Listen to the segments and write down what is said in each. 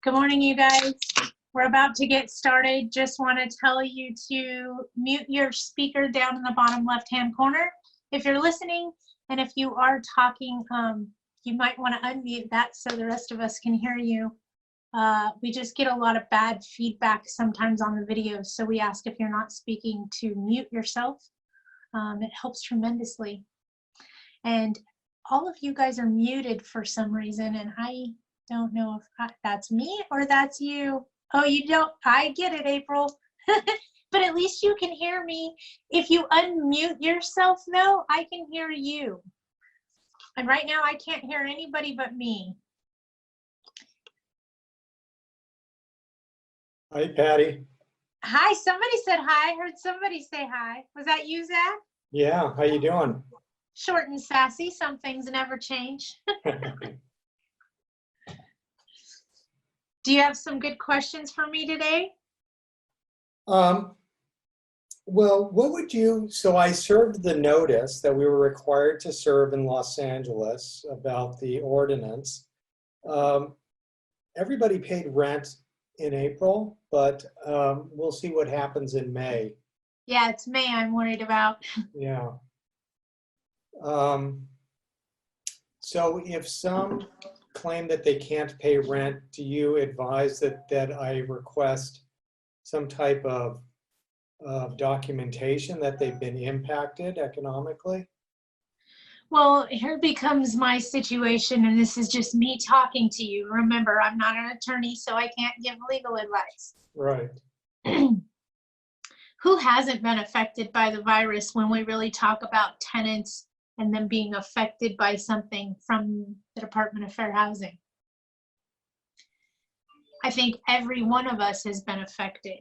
Good morning, you guys. We're about to get started. Just want to tell you to mute your speaker down in the bottom left-hand corner if you're listening, and if you are talking, you might want to unmute that so the rest of us can hear you. We just get a lot of bad feedback sometimes on the videos, so we ask if you're not speaking to mute yourself. It helps tremendously. And all of you guys are muted for some reason, and I don't know if that's me or that's you. Oh, you don't? I get it, April. But at least you can hear me. If you unmute yourself, though, I can hear you. And right now, I can't hear anybody but me. Hi, Patty. Hi, somebody said hi. I heard somebody say hi. Was that you, Zach? Yeah, how you doing? Short and sassy. Some things never change. Do you have some good questions for me today? Well, what would you, so I served the notice that we were required to serve in Los Angeles about the ordinance. Everybody paid rent in April, but we'll see what happens in May. Yeah, it's May I'm worried about. Yeah. So if some claim that they can't pay rent, do you advise that I request some type of documentation that they've been impacted economically? Well, here becomes my situation, and this is just me talking to you. Remember, I'm not an attorney, so I can't give legal advice. Right. Who hasn't been affected by the virus when we really talk about tenants and them being affected by something from the Department of Fair Housing? I think every one of us has been affected.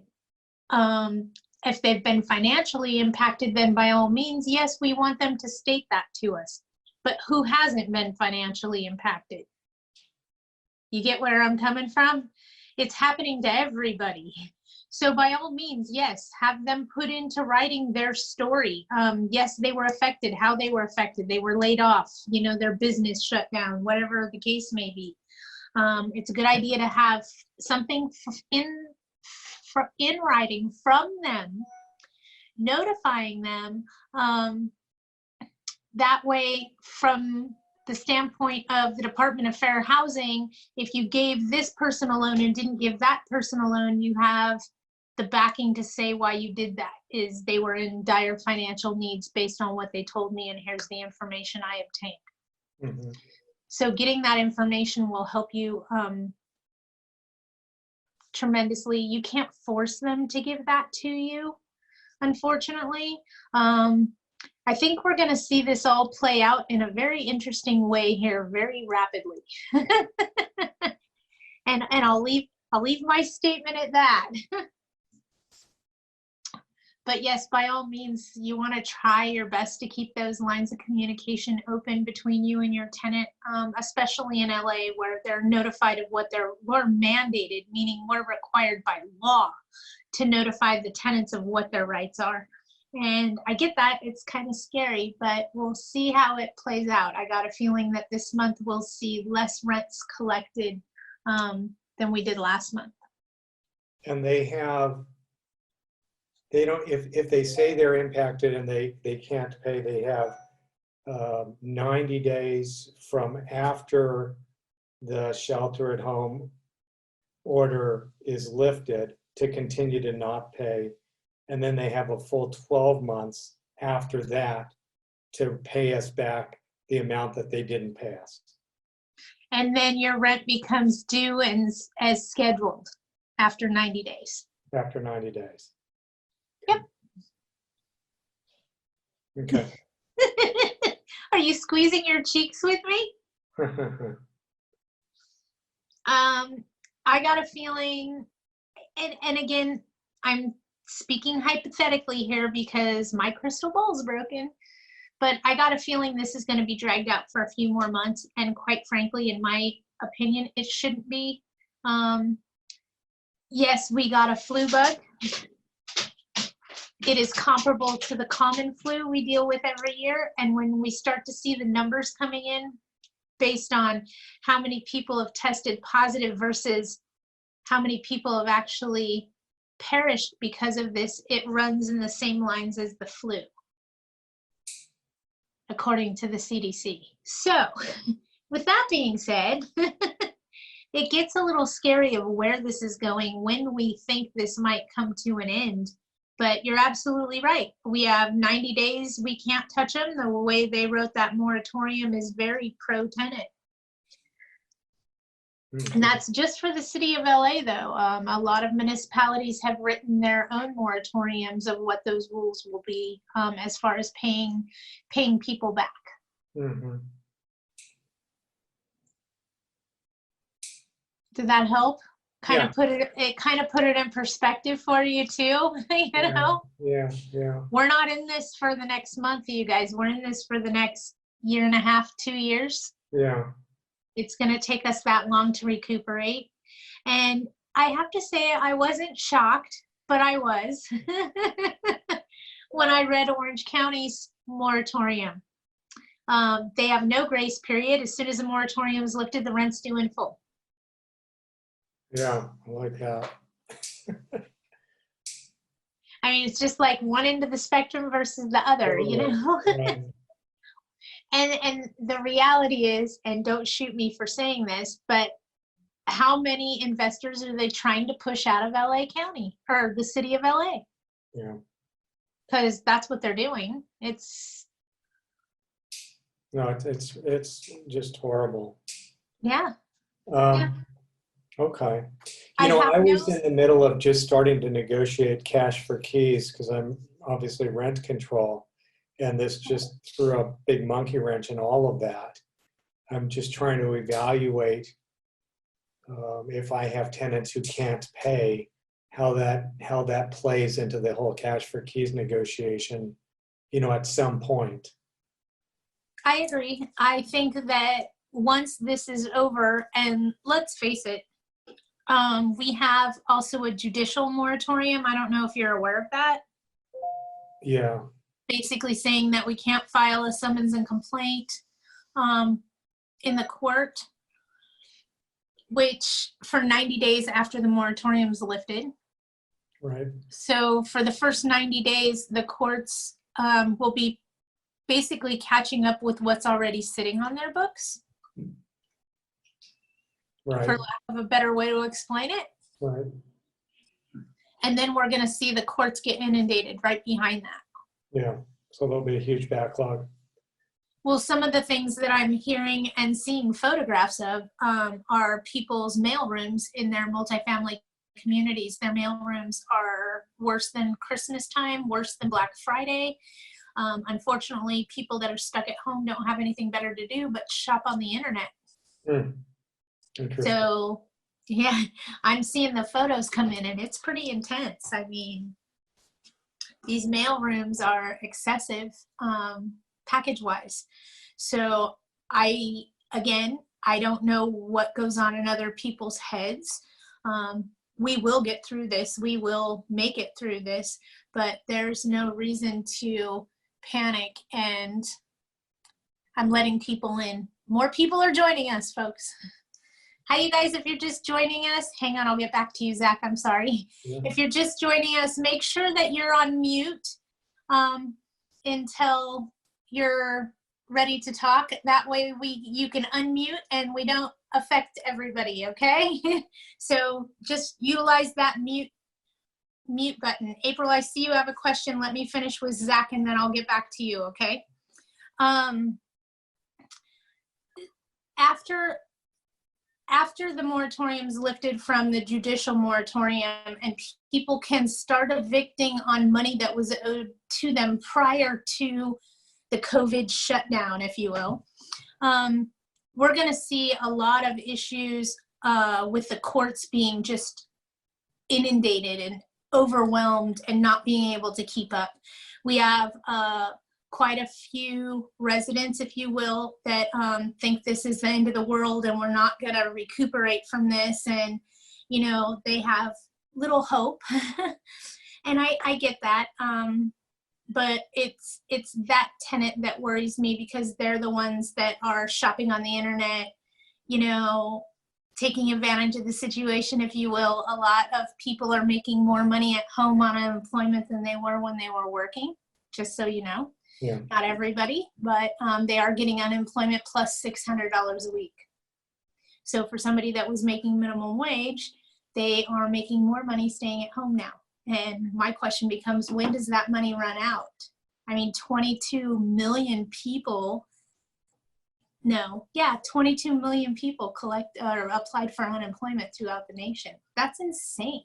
If they've been financially impacted, then by all means, yes, we want them to state that to us. But who hasn't been financially impacted? You get where I'm coming from? It's happening to everybody. So by all means, yes, have them put into writing their story. Yes, they were affected, how they were affected. They were laid off, you know, their business shut down, whatever the case may be. It's a good idea to have something in writing from them, notifying them. That way, from the standpoint of the Department of Fair Housing, if you gave this person a loan and didn't give that person a loan, you have the backing to say why you did that, is they were in dire financial needs based on what they told me, and here's the information I obtained. Mm-hmm. So getting that information will help you tremendously. You can't force them to give that to you, unfortunately. I think we're going to see this all play out in a very interesting way here, very rapidly. and I'll leave my statement at that. But yes, by all means, you want to try your best to keep those lines of communication open between you and your tenant, especially in LA, where they're notified of what we're mandated, meaning we're required by law to notify the tenants of what their rights are. And I get that, it's kind of scary, but we'll see how it plays out. I got a feeling that this month we'll see less rents collected than we did last month. And they don't, if they say they're impacted and they can't pay, they have 90 days from after the shelter at home order is lifted to continue to not pay. And then they have a full 12 months after that to pay us back the amount that they didn't pay us. And then your rent becomes due as scheduled after 90 days. After 90 days. Yep. Okay. Are you squeezing your cheeks with me? I got a feeling, and again, I'm speaking hypothetically here because my crystal ball is broken, but I got a feeling this is going to be dragged out for a few more months, and quite frankly, in my opinion, it shouldn't be. Yes, we got a flu bug. It is comparable to the common flu we deal with every year, and when we start to see the numbers coming in based on how many people have tested positive versus how many people have actually perished because of this. It runs in the same lines as the flu, according to the CDC. So with that being said, it gets a little scary of where this is going, when we think this might come to an end. But you're absolutely right. We have 90 days. We can't touch them. The way they wrote that moratorium is very pro-tenant. And that's just for the city of LA, though. A lot of municipalities have written their own moratoriums of what those rules will be as far as paying people back. Mhm. Did that help? Kind Yeah. of put it in perspective for you too, you know? Yeah, yeah. We're not in this for the next month, you guys. We're in this for the next year and a half, 2 years. Yeah. It's going to take us that long to recuperate. And I have to say, I wasn't shocked, but I was when I read Orange County's moratorium. They have no grace period. As soon as the moratorium is lifted, the rent's due in full. Yeah, I like that. I mean, it's just like one end of the spectrum versus the other, you know? Right. And the reality is, and don't shoot me for saying this, but how many investors are they trying to push out of LA County or the city of LA? Yeah. Because that's what they're doing. No, it's just horrible. Yeah. Okay. I I was in the middle of just starting to negotiate cash for keys because I'm obviously rent control. And this just threw a big monkey wrench in all of that. I'm just trying to evaluate if I have tenants who can't pay, how that plays into the whole cash for keys negotiation, at some point. I agree. I think that once this is over, and let's face it, we have also a judicial moratorium. I don't know if you're aware of that. Yeah. Basically saying that we can't file a summons and complaint in the court, which for 90 days after the moratorium is lifted. Right. So for the first 90 days, the courts will be basically catching up with what's already sitting on their books. Right. For lack of a better way to explain it. Right. And then we're going to see the courts get inundated right behind that. Yeah. So there'll be a huge backlog. Well, some of the things that I'm hearing and seeing photographs of are people's mail rooms in their multifamily communities. Their mail rooms are worse than Christmas time, worse than Black Friday. Unfortunately, people that are stuck at home don't have anything better to do but shop on the internet. Interesting. So, yeah, I'm seeing the photos come in and it's pretty intense. I mean, these mail rooms are excessive package-wise. So I don't know what goes on in other people's heads. We will get through this. We will make it through this, but there's no reason to panic. And I'm letting people in. More people are joining us, folks. Hi, you guys. If you're just joining us, hang on, I'll get back to you, Zach. I'm sorry. Yeah. If you're just joining us, make sure that you're on mute until you're ready to talk. That way you can unmute and we don't affect everybody, okay? So just utilize that mute button. April, I see you have a question. Let me finish with Zach and then I'll get back to you, okay? After the moratorium's lifted from the judicial moratorium and people can start evicting on money that was owed to them prior to the COVID shutdown, if you will, we're going to see a lot of issues with the courts being just inundated and overwhelmed and not being able to keep up. We have quite a few residents, if you will, that think this is the end of the world and we're not going to recuperate from this. And, they have little hope. And I get that. But it's that tenant that worries me because they're the ones that are shopping on the internet, to taking advantage of the situation, if you will. A lot of people are making more money at home on unemployment than they were when they were working, just so you know. Yeah. Not everybody, but they are getting unemployment plus $600 a week. So for somebody that was making minimum wage, they are making more money staying at home now. And my question becomes, when does that money run out? I mean, 22 million people, 22 million people collect or applied for unemployment throughout the nation. That's insane.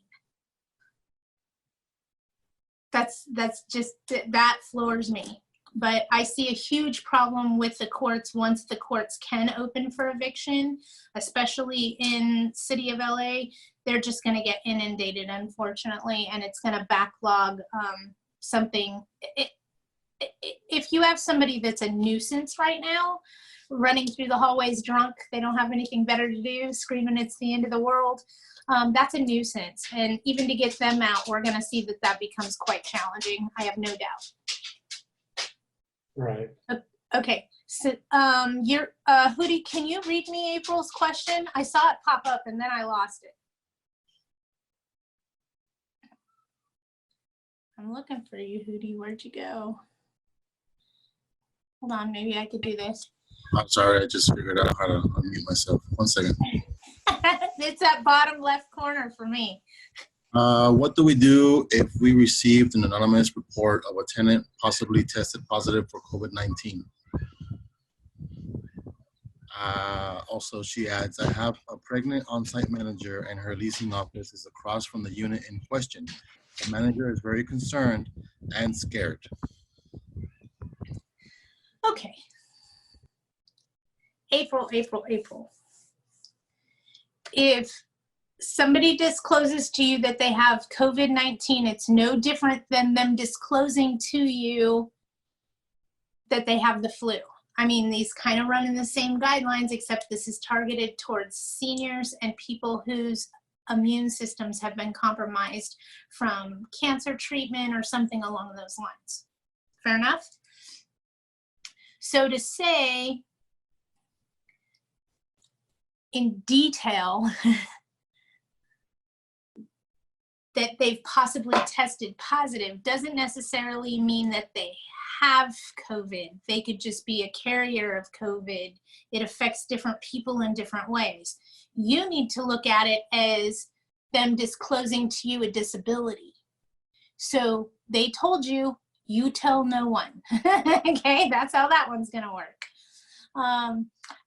That's just, that floors me. But I see a huge problem with the courts once the courts can open for eviction, especially in city of LA. They're just going to get inundated, unfortunately, and it's going to backlog something. If you have somebody that's a nuisance right now, running through the hallways drunk, they don't have anything better to do, screaming it's the end of the world, that's a nuisance. And even to get them out, we're going to see that that becomes quite challenging. I have no doubt. Right. Okay, so Hootie, can you read me April's question? I saw it pop up and then I lost it. I'm looking for you, Hootie. Where'd you go? Hold on, maybe I could do this. I'm sorry, I just figured out how to unmute myself. 1 second. It's that bottom left corner for me. What do we do if we received an anonymous report of a tenant possibly tested positive for COVID-19? Also, she adds, I have a pregnant on-site manager and her leasing office is across from the unit in question. The manager is very concerned and scared. Okay. April. If somebody discloses to you that they have COVID-19, it's no different than them disclosing to you that they have the flu. I mean, these kind of run in the same guidelines, except this is targeted towards seniors and people whose immune systems have been compromised from cancer treatment or something along those lines. Fair enough? So to say in detail that they've possibly tested positive doesn't necessarily mean that they have COVID. They could just be a carrier of COVID. It affects different people in different ways. You need to look at it as them disclosing to you a disability. So they told you, you tell no one. Okay, that's how that one's gonna work.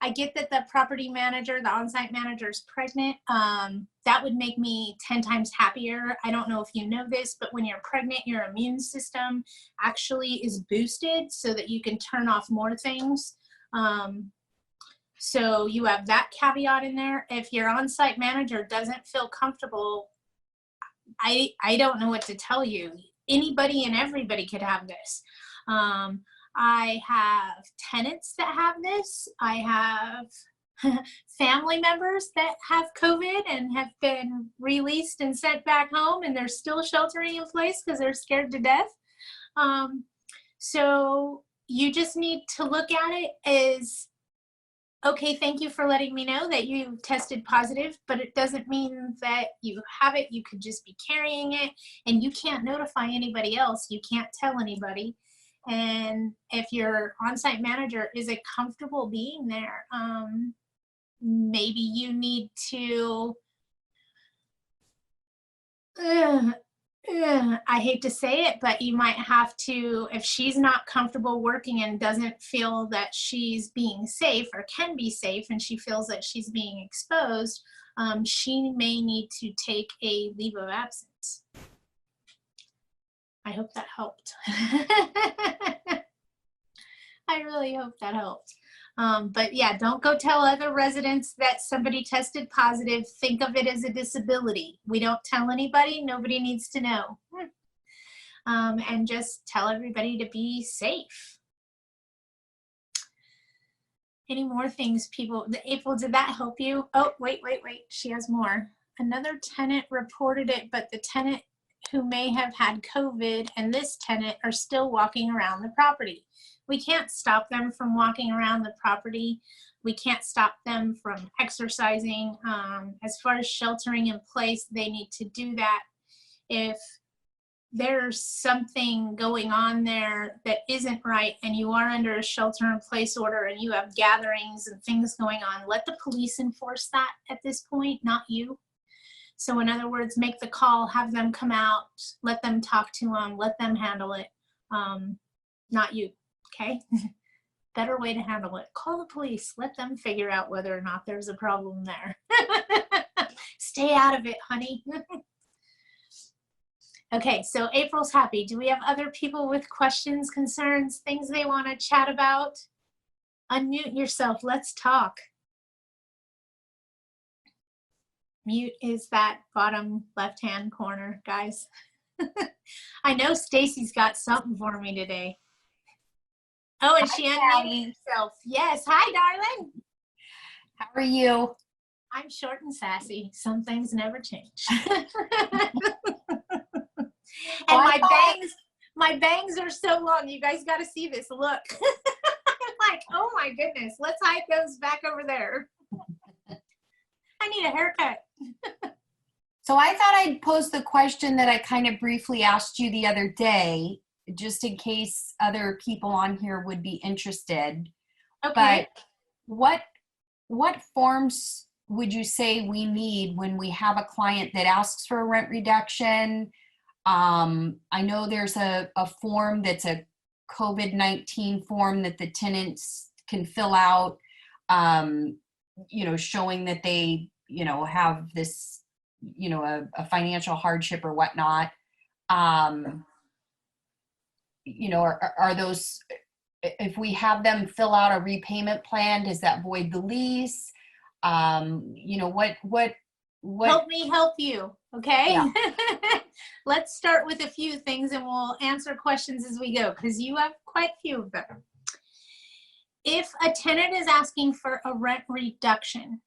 I get that the property manager, the on-site manager is pregnant. That would make me 10 times happier. I don't know if you know this, but when you're pregnant, your immune system actually is boosted so that you can turn off more things. So you have that caveat in there. If your on-site manager doesn't feel comfortable, I don't know what to tell you. Anybody and everybody could have this. I have tenants that have this. I have family members that have COVID and have been released and sent back home, and they're still sheltering in place because they're scared to death. So you just need to look at it as, okay, thank you for letting me know that you tested positive, but it doesn't mean that you have it. You could just be carrying it, and you can't notify anybody else. You can't tell anybody. And if your on-site manager isn't comfortable being there, maybe you need to, I hate to say it, but you might have to, if she's not comfortable working and doesn't feel that she's being safe or can be safe, and she feels that she's being exposed, she may need to take a leave of absence. I hope that helped. I really hope that helped. But yeah, don't go tell other residents that somebody tested positive. Think of it as a disability. We don't tell anybody. Nobody needs to know. And just tell everybody to be safe. Any more things, people? April, did that help you? Oh, wait. She has more. Another tenant reported it, but the tenant who may have had COVID and this tenant are still walking around the property. We can't stop them from walking around the property. We can't stop them from exercising. As far as sheltering in place, they need to do that. If there's something going on there that isn't right and you are under a shelter in place order and you have gatherings and things going on, let the police enforce that at this point, not you. So in other words, make the call, have them come out, let them talk to them, let them handle it, not you, okay? Better way to handle it. Call the police, let them figure out whether or not there's a problem there. Stay out of it, honey. Okay, so April's happy. Do we have other people with questions, concerns, things they want to chat about? Unmute yourself, let's talk. Mute is that bottom left-hand corner, guys. I know Stacy's got something for me today. Oh, and she unmuted herself. Yes, hi, darling. How are you? I'm short and sassy. Some things never change. And my bangs are so long. You guys got to see this. Look. Like, oh my goodness. Let's hide those back over there. I need a haircut. So I thought I'd pose the question that I kind of briefly asked you the other day, just in case other people on here would be interested. Okay. But what forms would you say we need when we have a client that asks for a rent reduction? I know there's a form that's a COVID-19 form that the tenants can fill out, you know, showing that they, you know, have this, you know, a financial hardship or whatnot. You know, are those, if we have them fill out a repayment plan, does that void the lease? You know, what Help me help you, okay? Yeah. Let's start with a few things and we'll answer questions as we go, because you have quite a few of them. If a tenant is asking for a rent reduction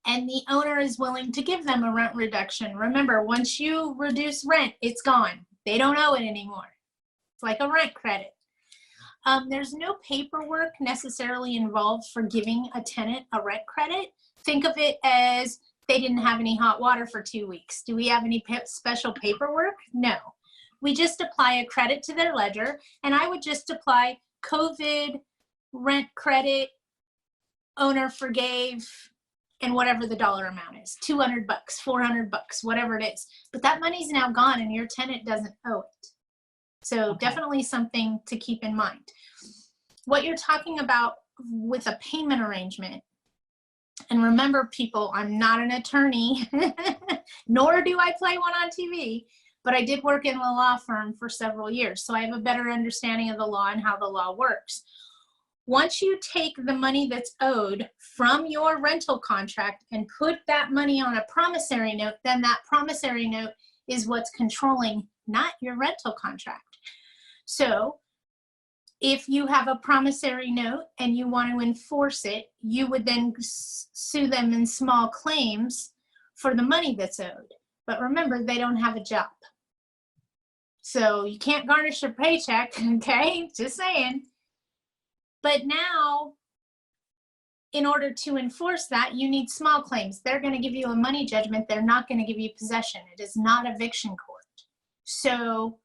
and the owner is willing to give them a rent reduction, remember, once you reduce rent, it's gone. They don't owe it anymore. It's like a rent credit. There's no paperwork necessarily involved for giving a tenant a rent credit. Think of it as they didn't have any hot water for 2 weeks. Do we have any special paperwork? No. We just apply a credit to their ledger, and I would just apply COVID rent credit, owner forgave, and whatever the dollar amount is, $200, $400, whatever it is. But that money's now gone and your tenant doesn't owe it. So Okay. Definitely something to keep in mind. What you're talking about with a payment arrangement, and remember people, I'm not an attorney, nor do I play one on TV, but I did work in a law firm for several years. So I have a better understanding of the law and how the law works. Once you take the money that's owed from your rental contract and put that money on a promissory note, then that promissory note is what's controlling, not your rental contract. So if you have a promissory note and you want to enforce it, you would then sue them in small claims for the money that's owed. But remember, they don't have a job. So you can't garnish their paycheck, okay? Just saying. But now, in order to enforce that, you need small claims. They're going to give you a money judgment. They're not going to give you possession. It is not eviction court. So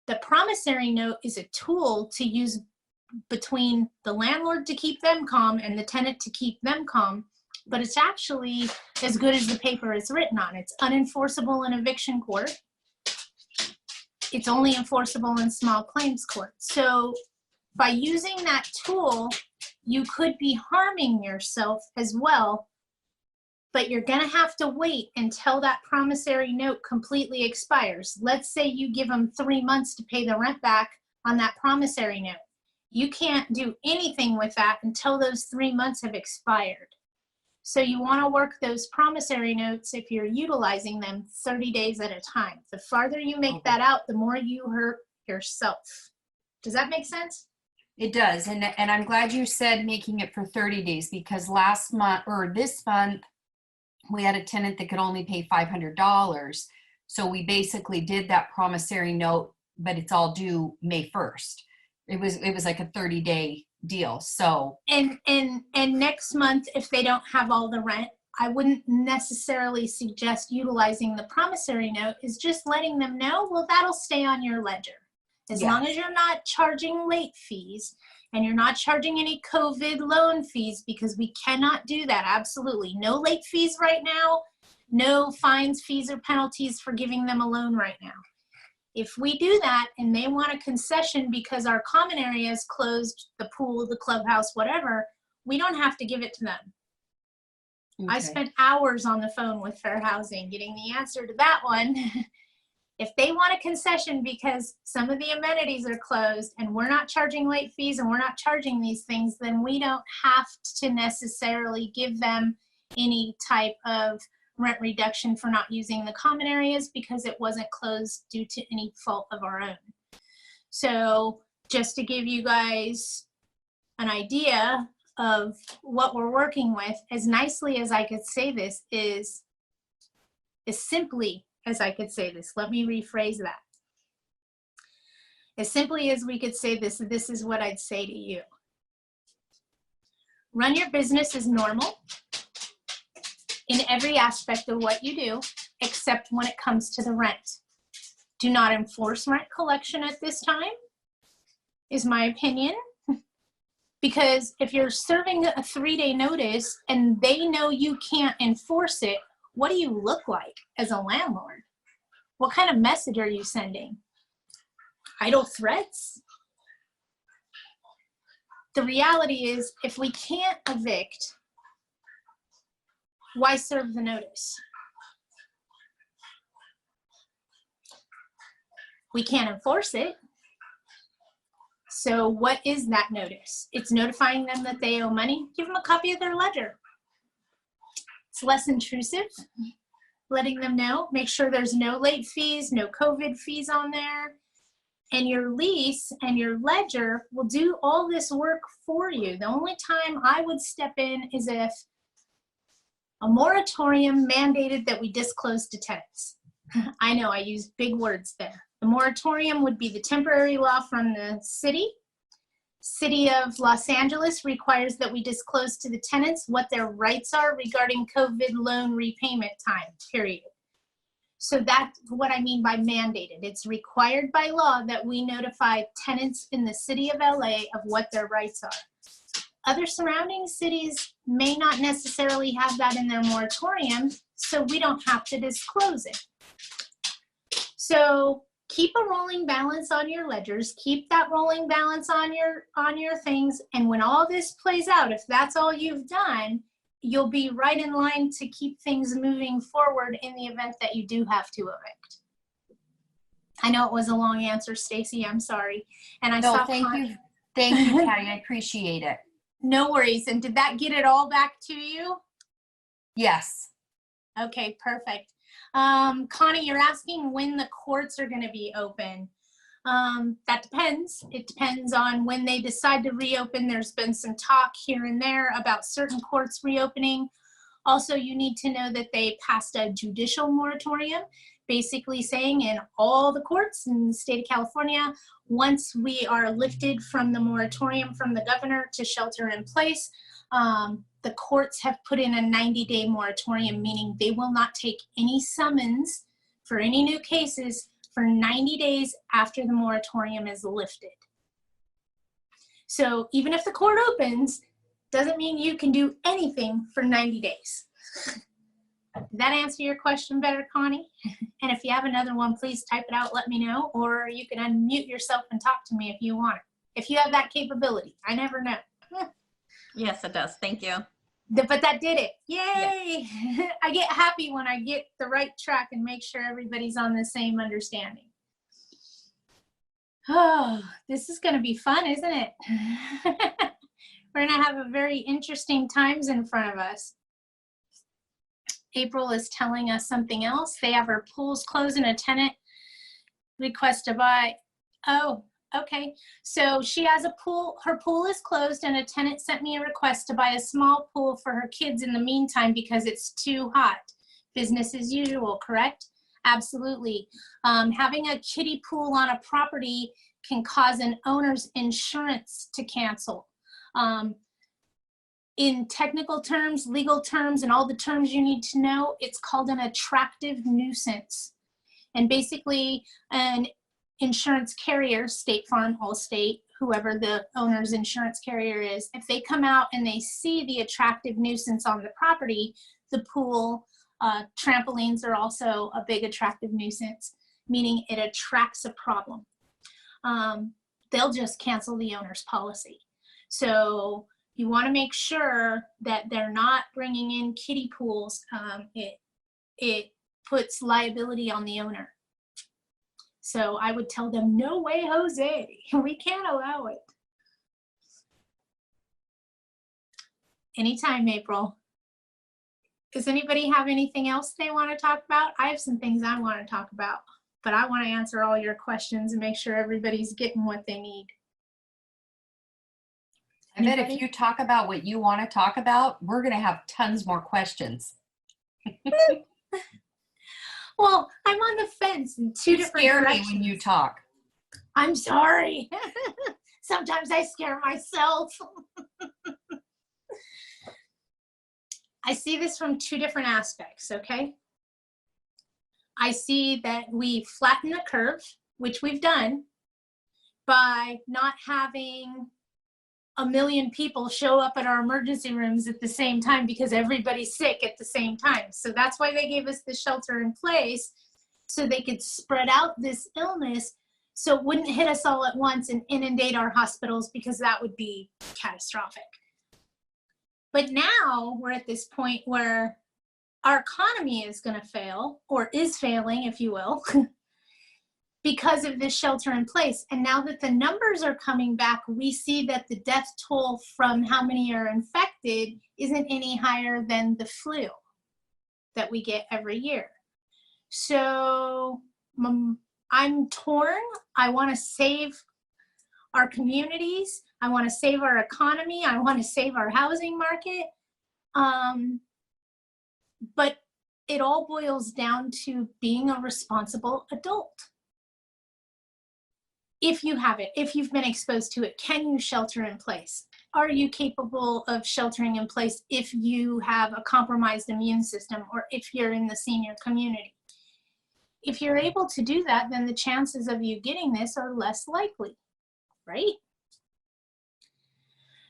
the promissory note is a tool to use between the landlord to keep them calm and the tenant to keep them calm, but it's actually as good as the paper it's written on. It's unenforceable in eviction court. It's only enforceable in small claims court. So by using that tool, you could be harming yourself as well, but you're gonna have to wait until that promissory note completely expires. Let's say you give them 3 months to pay the rent back on that promissory note. You can't do anything with that until those 3 months have expired. So you wanna work those promissory notes, if you're utilizing them, 30 days at a time. The farther you make that out, the more you hurt yourself. Does that make sense? It does. And I'm glad you said making it for 30 days because last month or this month, we had a tenant that could only pay $500. So we basically did that promissory note, but it's all due May 1st. It was like a 30-day deal. So And next month, if they don't have all the rent, I wouldn't necessarily suggest utilizing the promissory note, is just letting them know, well, that'll stay on your ledger. As long as you're not charging late fees and you're not charging any COVID loan fees, because we cannot do that. Absolutely. No late fees right now. No fines, fees, or penalties for giving them a loan right now. If we do that and they want a concession because our common area is closed, the pool, the clubhouse, whatever, we don't have to give it to them. I spent hours on the phone with Fair Housing getting the answer to that one. If they want a concession because some of the amenities are closed and we're not charging late fees and we're not charging these things, then we don't have to necessarily give them any type of rent reduction for not using the common areas because it wasn't closed due to any fault of our own. So just to give you guys an idea of what we're working with, as nicely as I could say this, is as simply as I could say this. Let me rephrase that. As simply as we could say this, this is what I'd say to you. Run your business as normal in every aspect of what you do, except when it comes to the rent. Do not enforce rent collection at this time, is my opinion. Because if you're serving a 3-day notice and they know you can't enforce it, what do you look like as a landlord? What kind of message are you sending? Idle threats? The reality is, if we can't evict, why serve the notice? We can't enforce it. So what is that notice? It's notifying them that they owe money. Give them a copy of their ledger. It's less intrusive, letting them know. Make sure there's no late fees, no COVID fees on there. And your lease and your ledger will do all this work for you. The only time I would step in is if a moratorium mandated that we disclose to tenants. I know I use big words there. The moratorium would be the temporary law from the city. City of Los Angeles requires that we disclose to the tenants what their rights are regarding COVID loan repayment time, period. So that's what I mean by mandated. It's required by law that we notify tenants in the city of LA of what their rights are. Other surrounding cities may not necessarily have that in their moratorium, so we don't have to disclose it. So keep a rolling balance on your ledgers, keep that rolling balance on your things, and when all this plays out, if that's all you've done, you'll be right in line to keep things moving forward in the event that you do have to evict. I know it was a long answer, Stacy, I'm sorry. And I saw thank you, Patty, I appreciate it. No worries. And did that get it all back to you? Yes. Okay, perfect. Connie, you're asking when the courts are going to be open. That depends. It depends on when they decide to reopen. There's been some talk here and there about certain courts reopening. Also, you need to know that they passed a judicial moratorium, basically saying in all the courts in the state of California, once we are lifted from the moratorium from the governor to shelter in place, the courts have put in a 90-day moratorium, meaning they will not take any summons for any new cases for 90 days after the moratorium is lifted. So even if the court opens, doesn't mean you can do anything for 90 days. Did that answer your question better, Connie? And if you have another one, please type it out, let me know, or you can unmute yourself and talk to me if you want it. If you have that capability, I never know. Yes, it does. Thank you. But that did it. Yay! Yes. I get happy when I get the right track and make sure everybody's on the same understanding. Oh, this is going to be fun, isn't it? We're going to have a very interesting times in front of us. April is telling us something else. They have her pools closed and a tenant request to buy. Oh, okay. So she has a pool, her pool is closed and a tenant sent me a request to buy a small pool for her kids in the meantime because it's too hot. Business as usual, correct? Absolutely. Having a kiddie pool on a property can cause an owner's insurance to cancel. In technical terms, legal terms, and all the terms you need to know, it's called an attractive nuisance. And basically, an insurance carrier, State Farm, Allstate, whoever the owner's insurance carrier is, if they come out and they see the attractive nuisance on the property, the pool, trampolines are also a big attractive nuisance, meaning it attracts a problem. They'll just cancel the owner's policy. So you want to make sure that they're not bringing in kiddie pools. It puts liability on the owner. So I would tell them, no way, Jose, we can't allow it. Anytime, April. Does anybody have anything else they want to talk about? I have some things I want to talk about, but I want to answer all your questions and make sure everybody's getting what they need. I bet if Anybody? you talk about what you want to talk about, we're going to have tons more questions. Well, I'm on the fence in two You different scare me directions. when you talk. I'm sorry. Sometimes I scare myself. I see this from two different aspects, okay? I see that we flatten the curve, which we've done, by not having a million people show up at our emergency rooms at the same time because everybody's sick at the same time. So that's why they gave us the shelter in place, so they could spread out this illness so it wouldn't hit us all at once and inundate our hospitals, because that would be catastrophic. But now we're at this point where our economy is going to fail, or is failing, if you will, because of this shelter in place. And now that the numbers are coming back, we see that the death toll from how many are infected isn't any higher than the flu that we get every year. So I'm torn. I want to save our communities. I want to save our economy. I want to save our housing market. But it all boils down to being a responsible adult. If you have it, if you've been exposed to it, can you shelter in place? Are you capable of sheltering in place if you have a compromised immune system, or if you're in the senior community? If you're able to do that, then the chances of you getting this are less likely, right?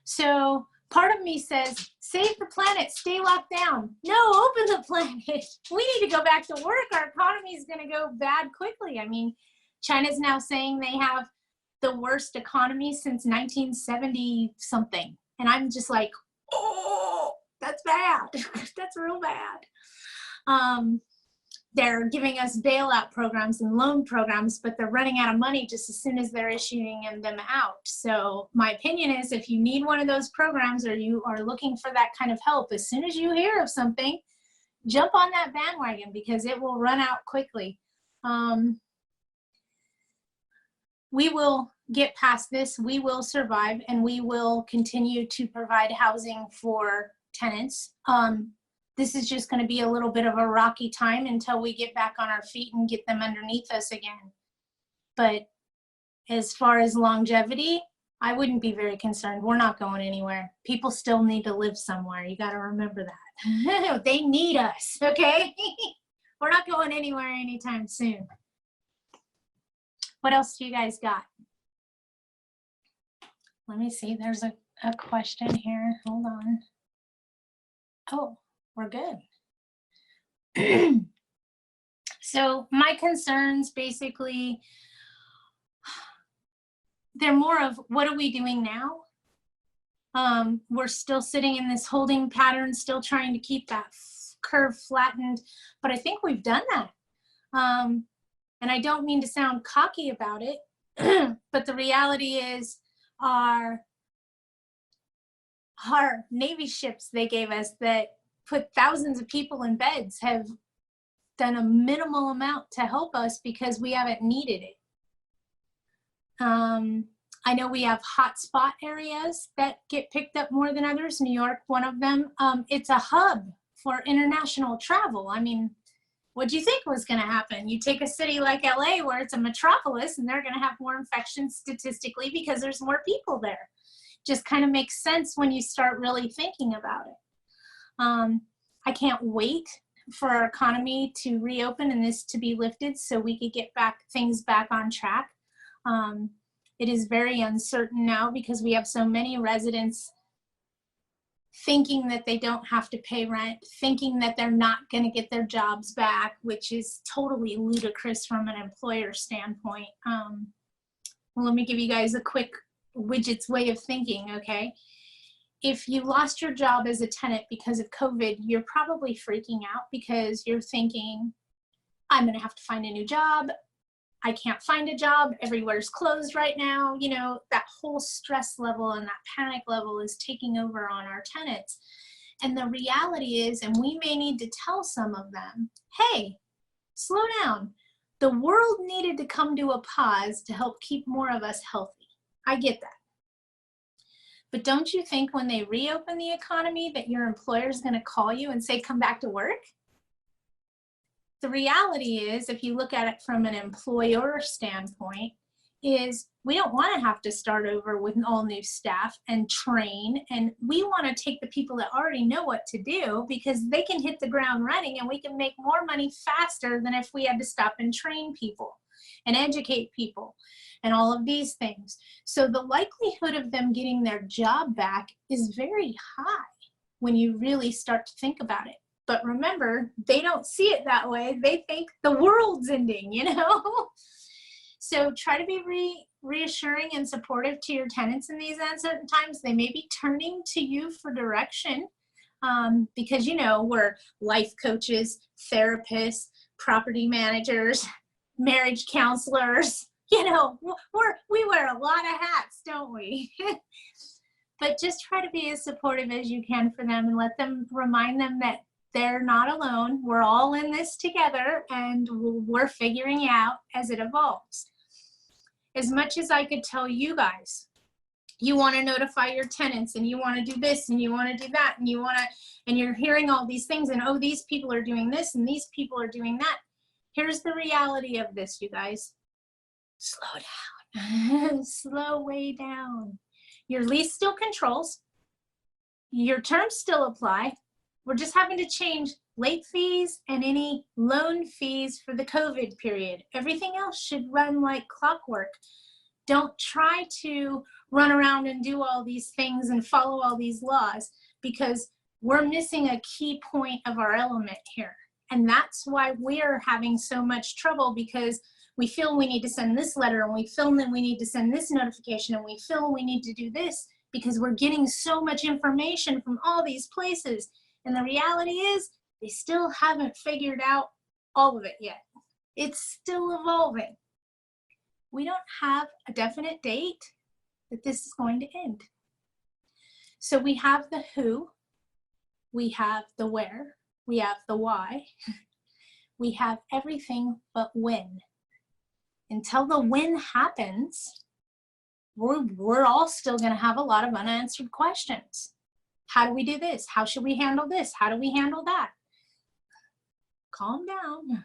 So part of me says, save the planet, stay locked down. No, open the planet. We need to go back to work. Our economy is going to go bad quickly. I mean, China's now saying they have the worst economy since 1970 something. And I'm just like, oh, that's bad. That's real bad. They're giving us bailout programs and loan programs, but they're running out of money just as soon as they're issuing them out. So my opinion is, if you need one of those programs, or you are looking for that kind of help, as soon as you hear of something, jump on that bandwagon, because it will run out quickly. We will get past this, we will survive, and we will continue to provide housing for tenants. This is just going to be a little bit of a rocky time until we get back on our feet and get them underneath us again. But as far as longevity, I wouldn't be very concerned. We're not going anywhere. People still need to live somewhere. You got to remember that. They need us, okay? We're not going anywhere anytime soon. What else do you guys got? Let me see. There's a question here. Hold on. Oh, we're good. So my concerns, basically, they're more of, what are we doing now? We're still sitting in this holding pattern, still trying to keep that curve flattened, but I think we've done that. And I don't mean to sound cocky about it, but the reality is our Navy ships they gave us that put thousands of people in beds have done a minimal amount to help us because we haven't needed it. I know we have hotspot areas that get picked up more than others. New York, one of them. It's a hub for international travel. I mean, what do you think was going to happen? You take a city like LA, where it's a metropolis, and they're going to have more infections statistically because there's more people there. just kind of makes sense when you start really thinking about it. I can't wait for our economy to reopen and this to be lifted so we could get things back on track. It is very uncertain now because we have so many residents thinking that they don't have to pay rent, thinking that they're not going to get their jobs back, which is totally ludicrous from an employer standpoint. Well, let me give you guys a quick Widget's way of thinking, okay? If you lost your job as a tenant because of COVID, you're probably freaking out because you're thinking, I'm going to have to find a new job. I can't find a job. Everywhere's closed right now. You know, that whole stress level and that panic level is taking over on our tenants. And the reality is, and we may need to tell some of them, hey, slow down. The world needed to come to a pause to help keep more of us healthy. I get that. But don't you think when they reopen the economy that your employer is going to call you and say, come back to work? The reality is, if you look at it from an employer standpoint, is we don't want to have to start over with all new staff and train. And we want to take the people that already know what to do because they can hit the ground running and we can make more money faster than if we had to stop and train people and educate people and all of these things. So the likelihood of them getting their job back is very high when you really start to think about it. But remember, they don't see it that way. They think the world's ending, you know? So try to be reassuring and supportive to your tenants in these uncertain times. They may be turning to you for direction because, you know, we're life coaches, therapists, property managers, marriage counselors. You know, we wear a lot of hats, don't we? But just try to be as supportive as you can for them and remind them that they're not alone. We're all in this together and we're figuring out as it evolves. As much as I could tell you guys, you want to notify your tenants and you want to do this and you want to do that and and you're hearing all these things and, oh, these people are doing this and these people are doing that. Here's the reality of this, you guys. Slow down. Slow way down. Your lease still controls. Your terms still apply. We're just having to change late fees and any loan fees for the COVID period. Everything else should run like clockwork. Don't try to run around and do all these things and follow all these laws because we're missing a key point of our element here. And that's why we're having so much trouble because we feel we need to send this letter and we feel that we need to send this notification and we feel we need to do this because we're getting so much information from all these places. And the reality is they still haven't figured out all of it yet. It's still evolving. We don't have a definite date that this is going to end. So we have the who, we have the where, we have the why, we have everything but when. Until the when happens, we're all still going to have a lot of unanswered questions. How do we do this? How should we handle this? How do we handle that? Calm down.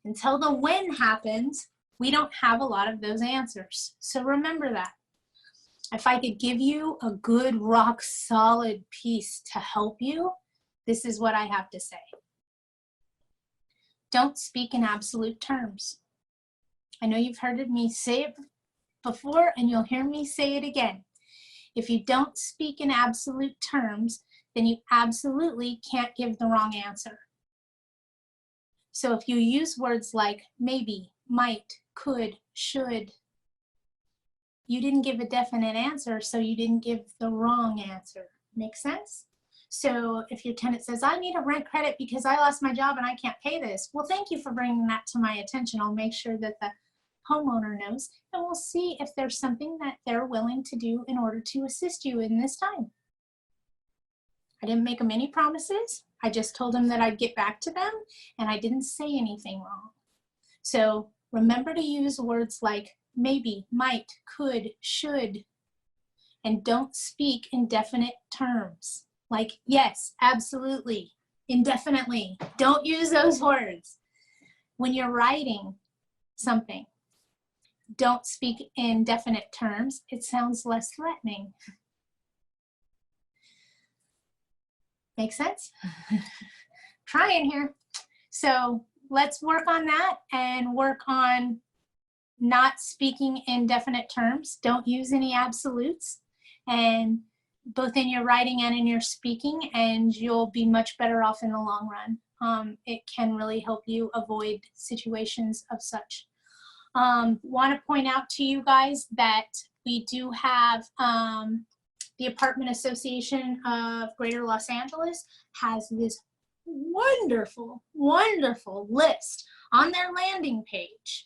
Until the when happens, we don't have a lot of those answers. So remember that. If I could give you a good, rock solid piece to help you, this is what I have to say. Don't speak in absolute terms. I know you've heard me say it before, and you'll hear me say it again. If you don't speak in absolute terms, then you absolutely can't give the wrong answer. So if you use words like maybe, might, could, should, you didn't give a definite answer, so you didn't give the wrong answer. Make sense? So if your tenant says, I need a rent credit because I lost my job and I can't pay this, well, thank you for bringing that to my attention. I'll make sure that the homeowner knows, and we'll see if there's something that they're willing to do in order to assist you in this time. I didn't make them any promises. I just told them that I'd get back to them, and I didn't say anything wrong. So remember to use words like maybe, might, could, should, and don't speak in definite terms. Like yes, absolutely, indefinitely. Don't use those words. When you're writing something, don't speak in definite terms. It sounds less threatening. Make sense? Trying here. So let's work on that and work on not speaking in definite terms. Don't use any absolutes, and both in your writing and in your speaking, and you'll be much better off in the long run. It can really help you avoid situations of such. Want to point out to you guys that we do have the Apartment Association of Greater Los Angeles has this wonderful, wonderful list on their landing page.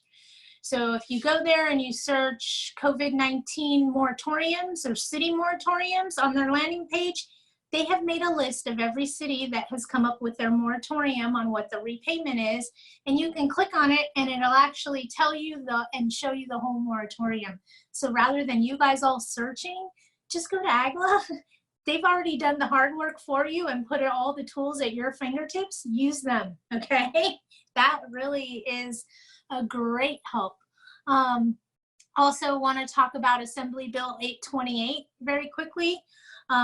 So if you go there and you search COVID-19 moratoriums or city moratoriums on their landing page, they have made a list of every city that has come up with their moratorium on what the repayment is, and you can click on it and it'll actually tell you and show you the whole moratorium. So rather than you guys all searching, just go to AGLA. They've already done the hard work for you and put all the tools at your fingertips. Use them, okay? That really is a great help. Also want to talk about Assembly Bill 828 very quickly.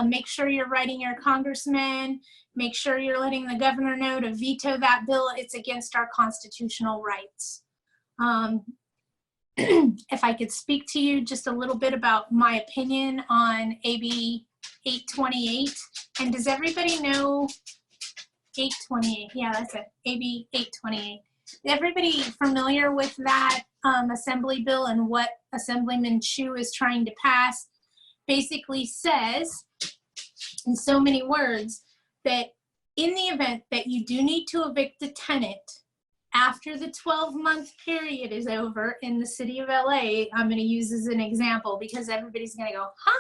Make sure you're writing your congressman. Make sure you're letting the governor know to veto that bill. It's against our constitutional rights. If I could speak to you just a little bit about my opinion on AB 828. And does everybody know 828? Yeah, that's it. AB 828. Everybody familiar with that assembly bill and what Assemblyman Chu is trying to pass? Basically says, in so many words, that in the event that you do need to evict a tenant after the 12-month period is over in the city of LA, I'm going to use as an example because everybody's going to go, huh?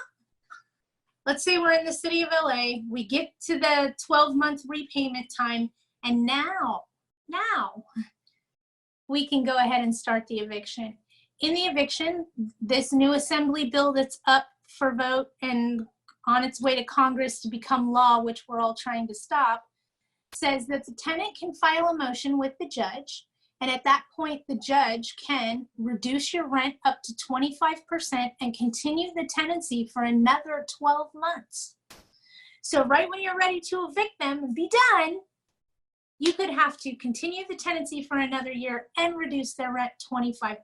Let's say we're in the city of LA, we get to the 12-month repayment time, and now we can go ahead and start the eviction. In the eviction, this new assembly bill that's up for vote and on its way to Congress to become law, which we're all trying to stop, says that the tenant can file a motion with the judge, and at that point the judge can reduce your rent up to 25% and continue the tenancy for another 12 months. So right when you're ready to evict them and be done, you could have to continue the tenancy for another year and reduce their rent 25%.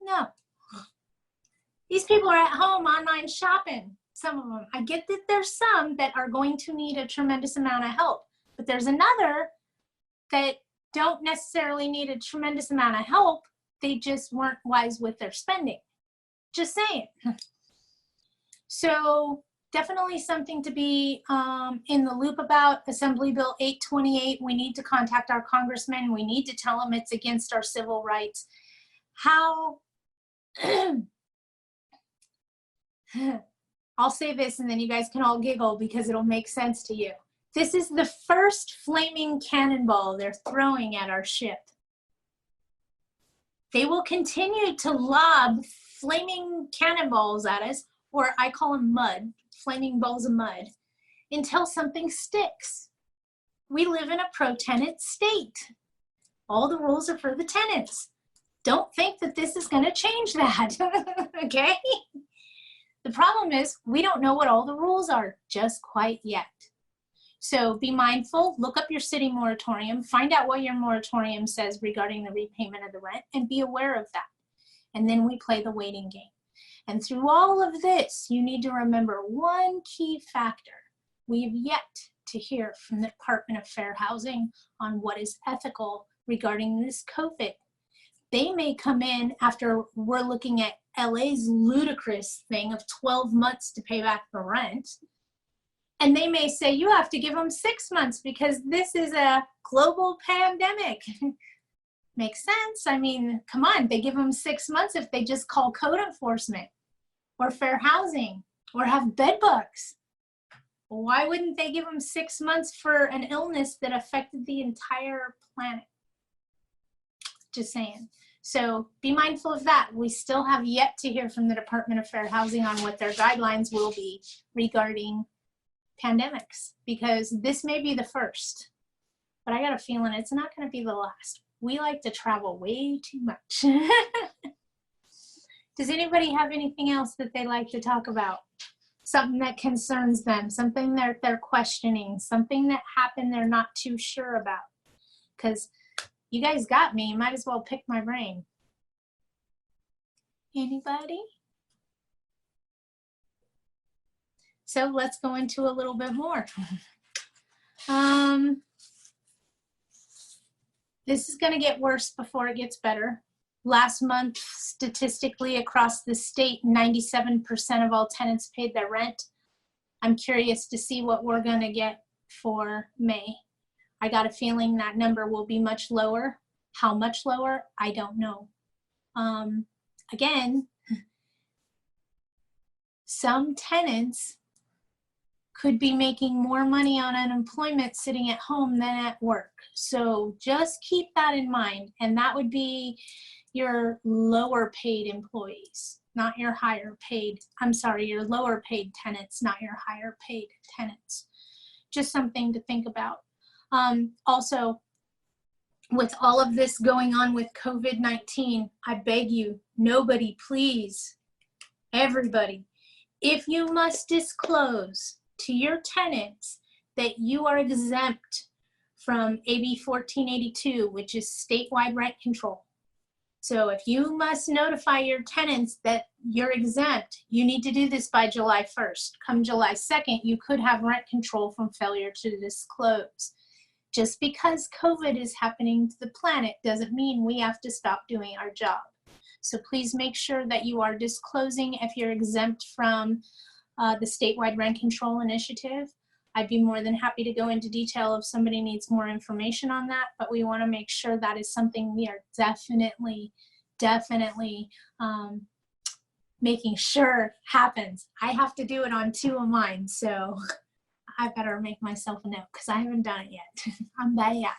No. These people are at home online shopping, some of them. I get that there's some that are going to need a tremendous amount of help, but there's another that don't necessarily need a tremendous amount of help. They just weren't wise with their spending. Just saying. So definitely something to be in the loop about. Assembly Bill 828, we need to contact our congressman. We need to tell them it's against our civil rights. How, I'll say this and then you guys can all giggle because it'll make sense to you. This is the first flaming cannonball they're throwing at our ship. They will continue to lob flaming cannonballs at us, or I call them mud, flaming balls of mud, until something sticks. We live in a pro-tenant state. All the rules are for the tenants. Don't think that this is going to change that, okay? The problem is we don't know what all the rules are just quite yet. So be mindful, look up your city moratorium, find out what your moratorium says regarding the repayment of the rent, and be aware of that. And then we play the waiting game. And through all of this, you need to remember one key factor. We have yet to hear from the Department of Fair Housing on what is ethical regarding this COVID. They may come in after we're looking at LA's ludicrous thing of 12 months to pay back the rent. And they may say, you have to give them 6 months because this is a global pandemic. Makes sense. I mean, come on, they give them 6 months if they just call code enforcement or fair housing or have bed bugs. Why wouldn't they give them 6 months for an illness that affected the entire planet? Just saying. So be mindful of that. We still have yet to hear from the Department of Fair Housing on what their guidelines will be regarding pandemics, because this may be the first, but I got a feeling it's not going to be the last. We like to travel way too much. Does anybody have anything else that they like to talk about? something that concerns them, something that they're questioning, something that happened they're not too sure about. Because you guys got me, might as well pick my brain. Anybody? So let's go into a little bit more. This is going to get worse before it gets better. Last month, statistically across the state, 97% of all tenants paid their rent. I'm curious to see what we're going to get for May. I got a feeling that number will be much lower. How much lower? I don't know. Again, some tenants could be making more money on unemployment sitting at home than at work. So just keep that in mind. And that would be your lower paid employees, not your higher paid, I'm sorry, your lower paid tenants, not your higher paid tenants. Just something to think about. Also, with all of this going on with COVID-19, I beg you, nobody, please, everybody, if you must disclose to your tenants that you are exempt from AB 1482, which is statewide rent control. So if you must notify your tenants that you're exempt, you need to do this by July 1st. Come July 2nd, you could have rent control from failure to disclose. Just because COVID is happening to the planet doesn't mean we have to stop doing our job. So please make sure that you are disclosing if you're exempt from the statewide rent control initiative. I'd be more than happy to go into detail if somebody needs more information on that, but we want to make sure that is something we are definitely making sure happens. I have to do it on 2 of mine, so I better make myself a note because I haven't done it yet. I'm bad.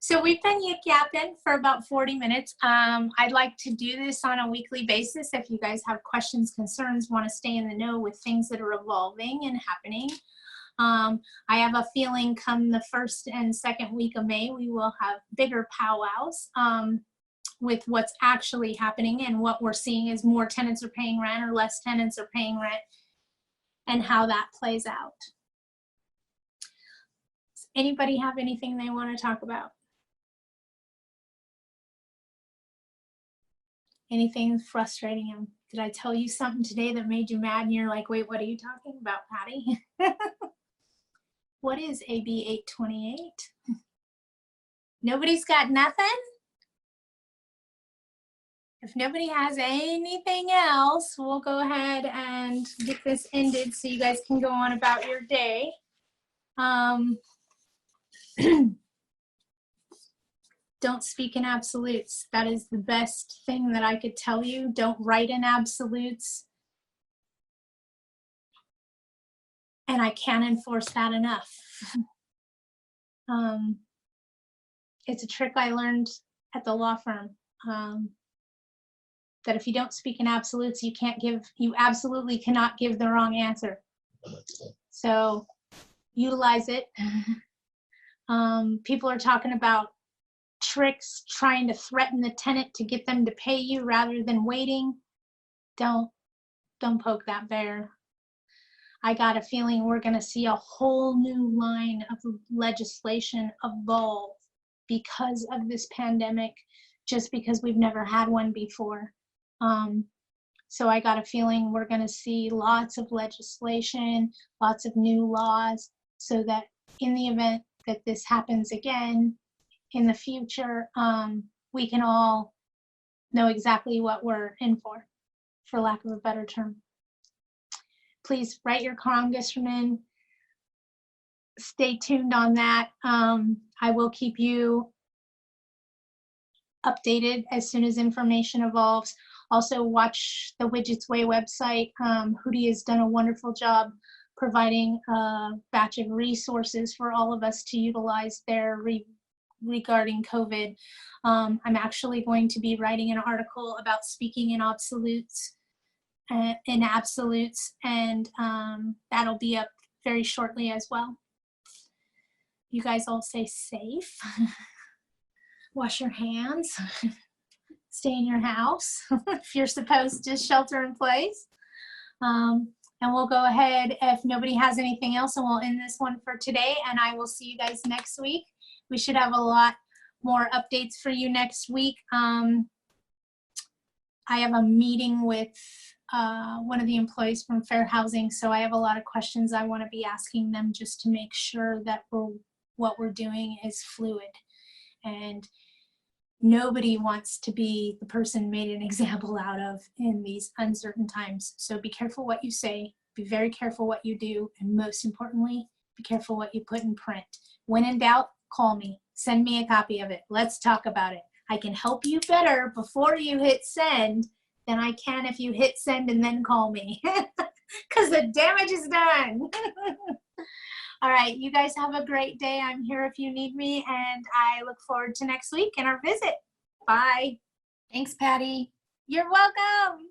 So we've been yik-yapping for about 40 minutes. I'd like to do this on a weekly basis. If you guys have questions, concerns, want to stay in the know with things that are evolving and happening. I have a feeling come the 1st and 2nd week of May, we will have bigger powwows with what's actually happening and what we're seeing is more tenants are paying rent or less tenants are paying rent and how that plays out. Does anybody have anything they want to talk about? Anything frustrating him? Did I tell you something today that made you mad and you're like, wait, what are you talking about, Patty? What is AB 828? Nobody's got nothing? If nobody has anything else, we'll go ahead and get this ended so you guys can go on about your day. Don't speak in absolutes. That is the best thing that I could tell you. Don't write in absolutes. And I can't enforce that enough. It's a trick I learned at the law firm. That if you don't speak in absolutes, you absolutely cannot give the wrong answer. So utilize it. People are talking about tricks, trying to threaten the tenant to get them to pay you rather than waiting. Don't poke that bear. I got a feeling we're going to see a whole new line of legislation evolve because of this pandemic, just because we've never had one before. So I got a feeling we're going to see lots of legislation, lots of new laws, so that in the event that this happens again in the future, we can all know exactly what we're in for lack of a better term. Please write your congressman. Stay tuned on that. I will keep you updated as soon as information evolves. Also watch the Widget's Way website. Hootie has done a wonderful job providing a batch of resources for all of us to utilize there regarding COVID. I'm actually going to be writing an article about speaking in absolutes, and that'll be up very shortly as well. You guys all stay safe. Wash your hands. Stay stay in your house if you're supposed to shelter in place. And we'll go ahead if nobody has anything else, and we'll end this one for today, and I will see you guys next week. We should have a lot more updates for you next week. I have a meeting with one of the employees from Fair Housing, so I have a lot of questions I want to be asking them just to make sure that what we're doing is fluid. And nobody wants to be the person made an example out of in these uncertain times. So be careful what you say, be very careful what you do, and most importantly, be careful what you put in print. When in doubt, call me, send me a copy of it. Let's talk about it. I can help you better before you hit send than I can if you hit send and then call me, because the damage is done. All right, you guys have a great day. I'm here if you need me, and I look forward to next week and our visit. Bye. Thanks, Patty. You're welcome.